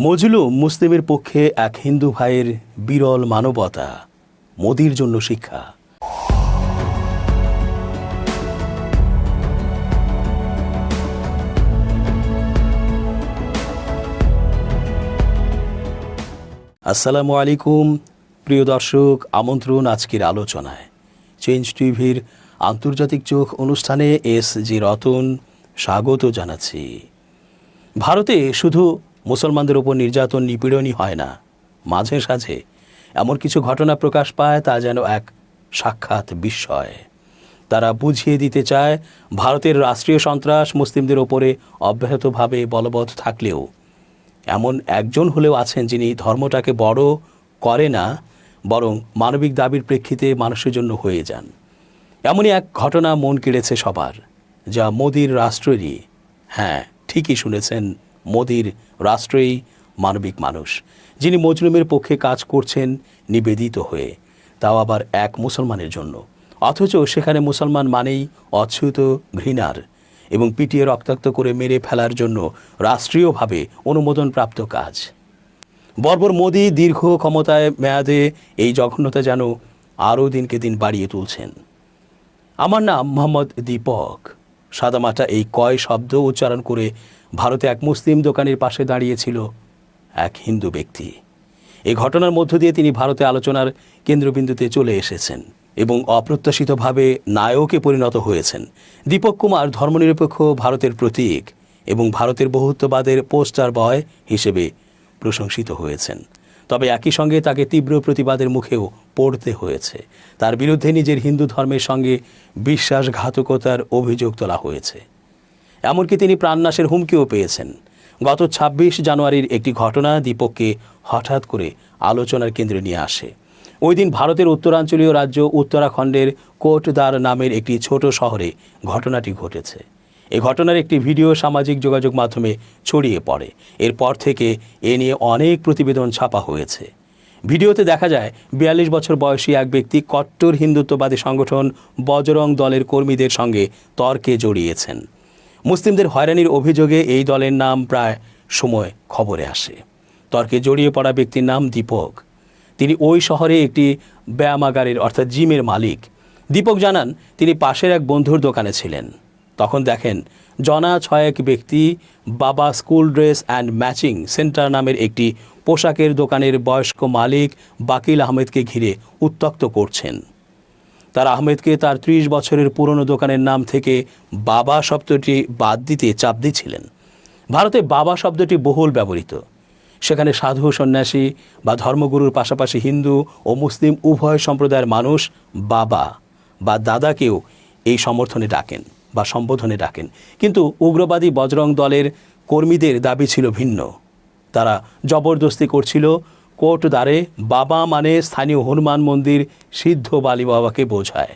মজলুম মুসলিমের পক্ষে এক হিন্দু ভাইয়ের বিরল মানবতা, মোদির জন্য শিক্ষা। আসসালামু আলাইকুম প্রিয় দর্শক, আমন্ত্রণ আজকের আলোচনায়। চেঞ্জ টিভির আন্তর্জাতিক চোখ অনুষ্ঠানে এস.জি. রতন স্বাগত জানাচ্ছি। ভারতে শুধু মুসলমানদের ওপর নির্যাতন নিপীড়নই হয় না, মাঝে সাঝে এমন কিছু ঘটনা প্রকাশ পায় তা যেন এক সাক্ষাৎ বিস্ময়। তারা বুঝিয়ে দিতে চায় ভারতের রাষ্ট্রীয় সন্ত্রাস মুসলিমদের ওপরে অব্যাহতভাবে বলবৎ থাকলেও এমন একজন হলেও আছেন যিনি ধর্মটাকে বড় করে না, বরং মানবিক দাবির প্রেক্ষিতে মানুষের জন্য হয়ে যান। এমনই এক ঘটনা মন কেড়েছে সবার, যা মোদির রাষ্ট্রেরই, হ্যাঁ ঠিকই শুনেছেন, মোদির রাষ্ট্রেই মানবিক মানুষ, যিনি মজলুমের পক্ষে কাজ করছেন নিবেদিত হয়ে, তাও আবার এক মুসলমানের জন্য। অথচ সেখানে মুসলমান মানেই অচ্যুত ঘৃণার এবং পিটিয়ে রক্তাক্ত করে মেরে ফেলার জন্য রাষ্ট্রীয়ভাবে অনুমোদনপ্রাপ্ত কাজ। বর্বর মোদি দীর্ঘ ক্ষমতায় মেয়াদে এই জঘন্যতা যেন আরও দিনকে দিন বাড়িয়ে তুলছেন। আমার নাম মোহাম্মদ দীপক। সাদামাটা এই কয় শব্দ উচ্চারণ করে ভারতে এক মুসলিম দোকানের পাশে দাঁড়িয়েছিল এক হিন্দু ব্যক্তি। এই ঘটনার মধ্য দিয়ে তিনি ভারতে আলোচনার কেন্দ্রবিন্দুতে চলে এসেছেন এবং অপ্রত্যাশিতভাবে নায়কে পরিণত হয়েছেন। দীপক কুমার ধর্মনিরপেক্ষ ভারতের প্রতীক এবং ভারতের বহুত্ববাদের পোস্টার বয় হিসেবে প্রশংসিত হয়েছেন। তবে একই সঙ্গে তাকে তীব্র প্রতিবাদের মুখেও পড়তে হয়েছে। তার বিরুদ্ধে নিজের হিন্দু ধর্মের সঙ্গে বিশ্বাসঘাতকতার অভিযোগ তোলা হয়েছে। এমনকি তিনি প্রাণনাশের হুমকিও পেয়েছেন। গত ২৬ জানুয়ারির একটি ঘটনা দীপককে হঠাৎ করে আলোচনার কেন্দ্রে নিয়ে আসে। ওই দিন ভারতের উত্তরাঞ্চলীয় রাজ্য উত্তরাখণ্ডের কোটদার নামের একটি ছোট শহরে ঘটনাটি ঘটেছে। এই ঘটনার একটি ভিডিও সামাজিক যোগাযোগ মাধ্যমে ছড়িয়ে পড়ে। এরপর থেকে এ নিয়ে অনেক প্রতিবেদন ছাপা হয়েছে। ভিডিওতে দেখা যায় ৪২ বছর বয়সী এক ব্যক্তি কট্টর হিন্দুত্ববাদী সংগঠন বজরং দলের কর্মীদের সঙ্গে তর্কে জড়িয়েছেন। মুসলিমদের হয়রানির অভিযোগে এই দলের নাম প্রায় সময় খবরে আসে। তর্কে জড়িয়ে পড়া ব্যক্তির নাম দীপক। তিনি ওই শহরে একটি ব্যায়ামাগারের অর্থাৎ জিমের মালিক। দীপক জানান তিনি পাশের এক বন্ধুর দোকানে ছিলেন। তখন দেখেন জনা ছয়েক ব্যক্তি বাবা school dress and matching centre নামের একটি পোশাকের দোকানের বয়স্ক মালিক বাকিল আহমেদকে ঘিরে উত্ত্যক্ত করছেন। তারা আহমেদকে তার ৩০ বছরের পুরনো দোকানের নাম থেকে বাবা শব্দটি বাদ দিতে চাপ দিচ্ছিলেন। ভারতে বাবা শব্দটি বহুল ব্যবহৃত। সেখানে সাধু সন্ন্যাসী বা ধর্মগুরুর পাশাপাশি হিন্দু ও মুসলিম উভয় সম্প্রদায়ের মানুষ বাবা বা দাদাকেও এই সমর্থনে ডাকেন বা সম্বোধনে ডাকেন। কিন্তু উগ্রবাদী বজরং দলের কর্মীদের দাবি ছিল ভিন্ন। তারা জবরদস্তি করছিল কোটদারে বাবা মানে স্থানীয় হনুমান মন্দির সিদ্ধ বালি বাবাকে বোঝায়।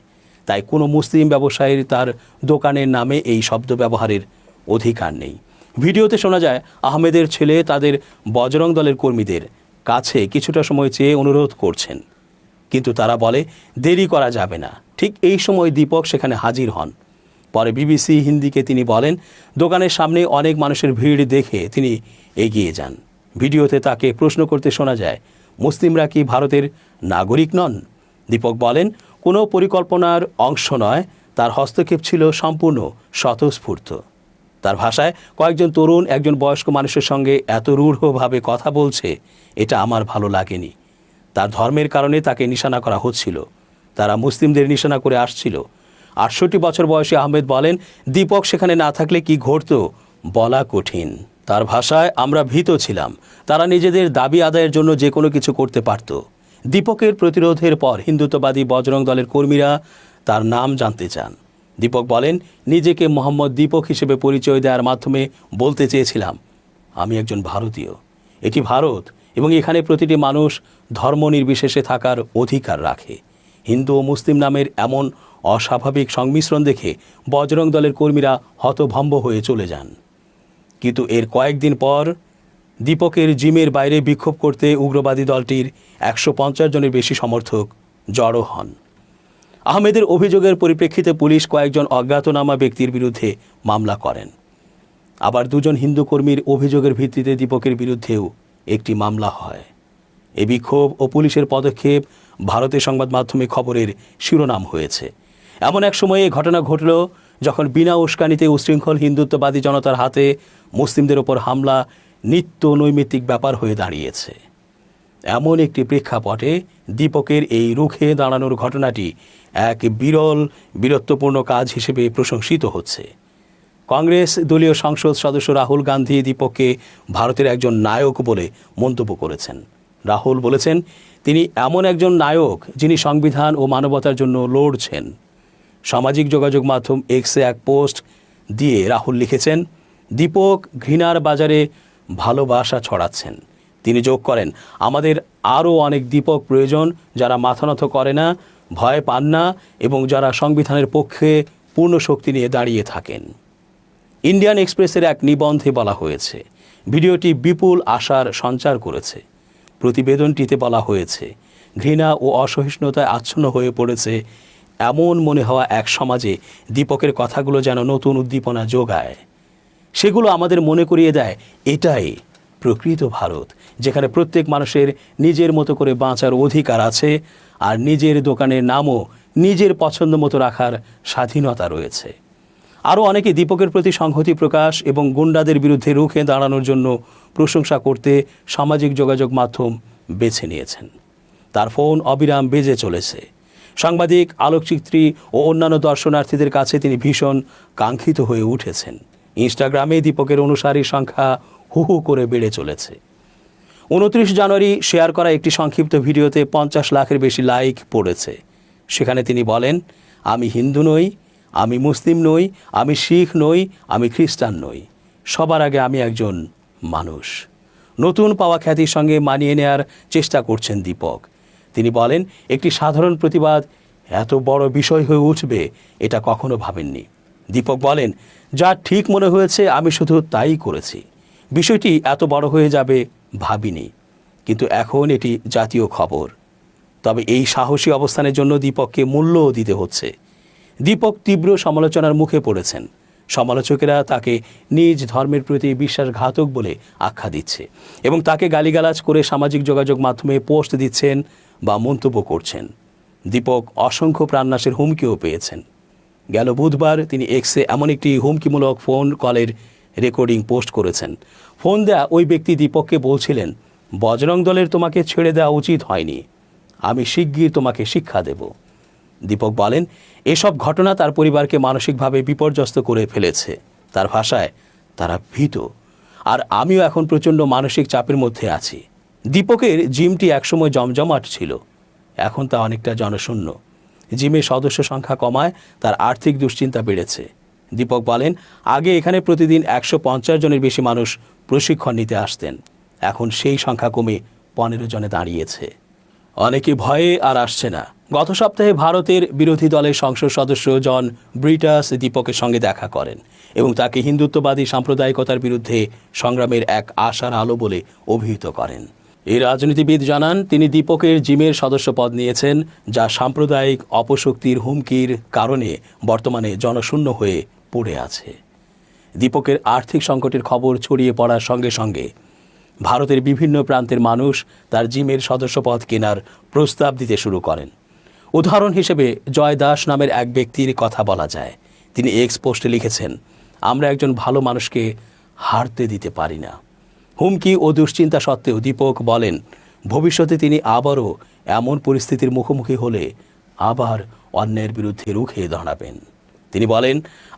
তাই কোনো মুসলিম ব্যবসায়ীর তার দোকানের নামে এই শব্দ ব্যবহারের অধিকার নেই। ভিডিওতে শোনা যায় আহমেদের ছেলে তাদের বজরং দলের কর্মীদের কাছে কিছুটা সময় চেয়ে অনুরোধ করছেন, কিন্তু তারা বলে দেরি করা যাবে না। ঠিক এই সময় দীপক সেখানে হাজির হন। পরে বিবিসি হিন্দিকে তিনি বলেন, দোকানের সামনে অনেক মানুষের ভিড় দেখে তিনি এগিয়ে যান। ভিডিওতে তাকে প্রশ্ন করতে শোনা যায়, মুসলিমরা কি ভারতের নাগরিক নন? দীপক বলেন, কোনো পরিকল্পনার অংশ নয়, তার হস্তক্ষেপ ছিল সম্পূর্ণ স্বতঃস্ফূর্ত। তার ভাষায়, কয়েকজন তরুণ একজন বয়স্ক মানুষের সঙ্গে এত রূঢ়ভাবে কথা বলছে, এটা আমার ভালো লাগেনি। তার ধর্মের কারণে তাকে নিশানা করা হচ্ছিল। তারা মুসলিমদের নিশানা করে আসছিল। ৬৮ বছর বয়সী আহমেদ বলেন, দীপক সেখানে না থাকলে কি ঘটত বলা কঠিন। তার ভাষায়, আমরা ভীত ছিলাম। তারা নিজেদের দাবি আদায়ের জন্য যে কোনো কিছু করতে পারত। দীপকের প্রতিরোধের পর হিন্দুত্ববাদী বজরং দলের কর্মীরা তার নাম জানতে চান। দীপক বলেন, নিজেকে মোহাম্মদ দীপক হিসেবে পরিচয় দেওয়ার মাধ্যমে বলতে চেয়েছিলাম, আমি একজন ভারতীয়। এটি ভারত এবং এখানে প্রতিটি মানুষ ধর্ম নির্বিশেষে থাকার অধিকার রাখে। হিন্দু ও মুসলিম নামের এমন অস্বাভাবিক সংমিশ্রণ দেখে বজরং দলের কর্মীরা হতভম্ব হয়ে চলে যান। কিন্তু এর কয়েকদিন পর দীপকের জিমের বাইরে বিক্ষোভ করতে উগ্রবাদী দলটির ১৫০ জনের বেশি সমর্থক জড়ো হন। আহমেদের অভিযোগের পরিপ্রেক্ষিতে পুলিশ কয়েকজন অজ্ঞাতনামা ব্যক্তির বিরুদ্ধে মামলা করেন। আবার দুজন হিন্দু কর্মীর অভিযোগের ভিত্তিতে দীপকের বিরুদ্ধেও একটি মামলা হয়। এই বিক্ষোভ ও পুলিশের পদক্ষেপ ভারতের সংবাদ মাধ্যমে খবরের শিরোনাম হয়েছে। এমন এক সময়ে ঘটনা ঘটল যখন বিনা উস্কানিতে উশৃঙ্খল হিন্দুত্ববাদী জনতার হাতে মুসলিমদের ওপর হামলা নিত্য নৈমিত্তিক ব্যাপার হয়ে দাঁড়িয়েছে। এমন একটি প্রেক্ষাপটে দীপকের এই রুখে দাঁড়ানোর ঘটনাটি এক বিরল বীরত্বপূর্ণ কাজ হিসেবে প্রশংসিত হচ্ছে। কংগ্রেস দলীয় সংসদ সদস্য রাহুল গান্ধী দীপককে ভারতের একজন নায়ক বলে মন্তব্য করেছেন। রাহুল বলেছেন, তিনি এমন একজন নায়ক যিনি সংবিধান ও মানবতার জন্য লড়ছেন। সামাজিক যোগাযোগ মাধ্যম এক্সে এক পোস্ট দিয়ে রাহুল লিখেছেন, দীপক ঘৃণার বাজারে ভালোবাসা ছড়াচ্ছেন। তিনি যোগ করেন, আমাদের আরও অনেক দীপক প্রয়োজন, যারা মাথা নত করে না, ভয় পান না এবং যারা সংবিধানের পক্ষে পূর্ণ শক্তি নিয়ে দাঁড়িয়ে থাকেন। ইন্ডিয়ান এক্সপ্রেসের এক নিবন্ধে বলা হয়েছে, ভিডিওটি বিপুল আশার সঞ্চার করেছে। প্রতিবেদনটিতে বলা হয়েছে, ঘৃণা ও অসহিষ্ণুতায় আচ্ছন্ন হয়ে পড়েছে এমন মনে হওয়া এক সমাজে দীপকের কথাগুলো যেন নতুন উদ্দীপনা যোগায়। সেগুলো আমাদের মনে করিয়ে দেয়, এটাই প্রকৃত ভারত, যেখানে প্রত্যেক মানুষের নিজের মতো করে বাঁচার অধিকার আছে আর নিজের দোকানের নামও নিজের পছন্দ মতো রাখার স্বাধীনতা রয়েছে। আরও অনেকে দীপকের প্রতি সংহতি প্রকাশ এবং গুন্ডাদের বিরুদ্ধে রুখে দাঁড়ানোর জন্য প্রশংসা করতে সামাজিক যোগাযোগ মাধ্যম বেছে নিয়েছেন। তার ফোন অবিরাম বেজে চলেছে। সাংবাদিক, আলোকচিত্রী ও অন্যান্য দর্শনার্থীদের কাছে তিনি ভীষণ কাঙ্ক্ষিত হয়ে উঠেছেন। ইনস্টাগ্রামে দীপকের অনুসারীর সংখ্যা হু হু করে বেড়ে চলেছে। 29 জানুয়ারি শেয়ার করা একটি সংক্ষিপ্ত ভিডিওতে 50 লাখের বেশি লাইক পড়েছে। সেখানে তিনি বলেন, আমি হিন্দু নই, আমি মুসলিম নই, আমি শিখ নই, আমি খ্রিস্টান নই, সবার আগে আমি একজন মানুষ। নতুন পাওয়া খ্যাতির সঙ্গে মানিয়ে নেয়ার চেষ্টা করছেন দীপক। তিনি বলেন, একটি সাধারণ প্রতিবাদ এত বড় বিষয় হয়ে উঠবে এটা কখনো ভাবেননি। দীপক বলেন, যা ঠিক মনে হয়েছে আমি শুধু তাই করেছি। বিষয়টি এত বড় হয়ে যাবে ভাবিনি, কিন্তু এখন এটি জাতীয় খবর। তবে এই সাহসী অবস্থানের জন্য দীপককে মূল্যও দিতে হচ্ছে। দীপক তীব্র সমালোচনার মুখে পড়েছেন। সমালোচকেরা তাকে নিজ ধর্মের প্রতি বিশ্বাসঘাতক বলে আখ্যা দিচ্ছে এবং তাকে গালিগালাজ করে সামাজিক যোগাযোগ মাধ্যমে পোস্ট দিচ্ছেন বা মন্তব্য করছেন। দীপক অসংখ্য প্রাণনাশের হুমকিও পেয়েছেন। গেল বুধবার তিনি এক্সে এমন একটি হুমকিমূলক ফোন কলের রেকর্ডিং পোস্ট করেছেন। ফোন দেয়া ওই ব্যক্তি দীপককে বলছিলেন, বজরং দলের তোমাকে ছেড়ে দেওয়া উচিত হয়নি, আমি শিগগির তোমাকে শিক্ষা দেব। দীপক বলেন, এসব ঘটনা তার পরিবারকে মানসিকভাবে বিপর্যস্ত করে ফেলেছে। তার ভাষায়, তারা ভীত, আর আমিও এখন প্রচণ্ড মানসিক চাপের মধ্যে আছি। দীপকের জিমটি একসময় জমজমাট ছিল, এখন তা অনেকটা জনশূন্য। জিমের সদস্য সংখ্যা কমায় তার আর্থিক দুশ্চিন্তা বেড়েছে। দীপক বলেন, আগে এখানে প্রতিদিন 150 জনের বেশি মানুষ প্রশিক্ষণ নিতে আসতেন, এখন সেই সংখ্যা কমে 15 জনে দাঁড়িয়েছে। অনেকে ভয়ে আর আসছে না। গত সপ্তাহে ভারতের বিরোধী দলের সংসদ সদস্য জন ব্রিটাস দীপকের সঙ্গে দেখা করেন এবং তাকে হিন্দুত্ববাদী সাম্প্রদায়িকতার বিরুদ্ধে সংগ্রামের এক আশার আলো বলে অভিহিত করেন। এই রাজনীতিবিদ জানান, তিনি দীপকের জিমের সদস্যপদ নিয়েছেন, যা সাম্প্রদায়িক অপশক্তির হুমকির কারণে বর্তমানে জনশূন্য হয়ে পড়ে আছে। দীপকের আর্থিক সংকটের খবর ছড়িয়ে পড়ার সঙ্গে সঙ্গে ভারতের বিভিন্ন প্রান্তের মানুষ তার জিমের সদস্যপদ কেনার প্রস্তাব দিতে শুরু করেন। উদাহরণ হিসেবে জয় দাস নামের এক ব্যক্তির কথা বলা যায়। তিনি এক্স পোস্টে লিখেছেন, আমরা একজন ভালো মানুষকে হারতে দিতে পারি না। হুমকি ও দুশ্চিন্তা সত্ত্বেও দীপক বলেন, ভবিষ্যতে তিনি আবারও এমন পরিস্থিতির মুখোমুখি হলে আবার অন্যের বিরুদ্ধে রুখে দাঁড়াবেন। তিনি বলেন,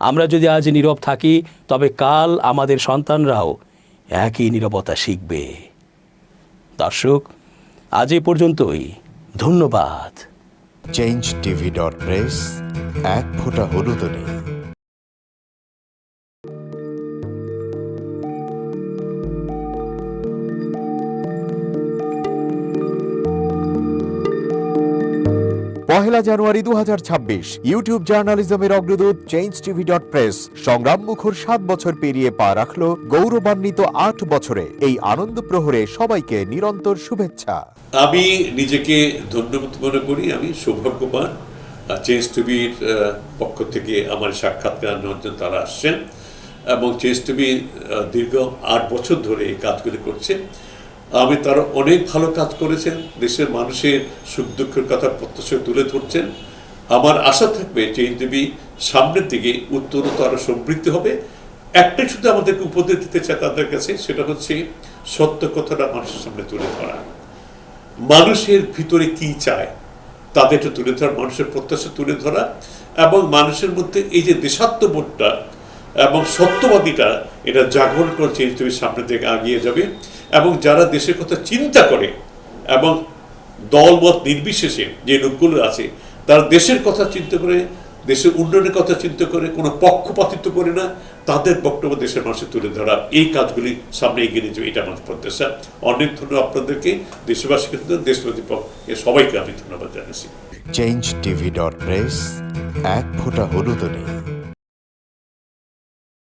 আমরা যদি আজ নীরব থাকি, তবে কাল আমাদের সন্তানরাও একই নীরবতা শিখবে। দর্শক, আজ এ পর্যন্তই। ধন্যবাদ। changetv.press এক ফোঁটা হলুদও নেই। পহেলা জানুয়ারি 2026 ইউটিউব জার্নালিজমের অগ্রদূত changetv.press সংগ্রাম মুখর 7 বছর পেরিয়ে পা রাখলো গৌরবান্বিত 8 বছরে। এই আনন্দ প্রহরে সবাইকে নিরন্তর শুভেচ্ছা। আমি নিজেকে ধন্যবাদ মনে করি। আমি সৌভাগ্যবান, চেঞ্জ টিভির পক্ষ থেকে আমার সাক্ষাৎকার নেওয়ার জন্য তারা আসছেন এবং চেঞ্জ টিভি দীর্ঘ 8 বছর ধরে এই কাজগুলি করছে। আমি তারা অনেক ভালো কাজ করেছেন, দেশের মানুষের সুখ দুঃখের কথা প্রত্যক্ষ তুলে ধরছেন। আমার আশা থাকবে চেঞ্জ টিভি সামনের দিকে উত্তরোত্তর আরো সমৃদ্ধ হবে। একটাই শুধু আমাদেরকে উপদেশ দিতে চায় তাদের কাছে, সেটা হচ্ছে সত্য কথাটা মানুষের সামনে তুলে ধরা, মানুষের ভিতরে কি চায় তাদেরটা তুলে ধরা, মানুষের প্রত্যাশা তুলে ধরা, এবং মানুষের মধ্যে এই যে দেশাত্মবোধটা এবং সত্যবাদীটা এটা জাগরণ করে চেঞ্জ টিভির সামনের দিকে এগিয়ে যাবে। এবং যারা দেশের কথা চিন্তা করে এবং দলমত নির্বিশেষে যে লোকগুলো আছে তারা দেশের কথা চিন্তা করে, দেশের উন্নয়নের কথা চিন্তা করে, কোনো পক্ষপাতিত্ব করে না, তাদের বক্তব্য দেশের মানুষের তুলে ধরা, এই কাজগুলি সামনে এগিয়ে নিয়ে যাবে, এটা আমাদের প্রত্যাশা। অনেক ধন্যবাদ আপনাদেরকে, দেশবাসীকে, দেশবাসী সবাইকে আমি ধন্যবাদ জানাচ্ছি। changetv.press, এক ফোঁটা হলুদ নেই।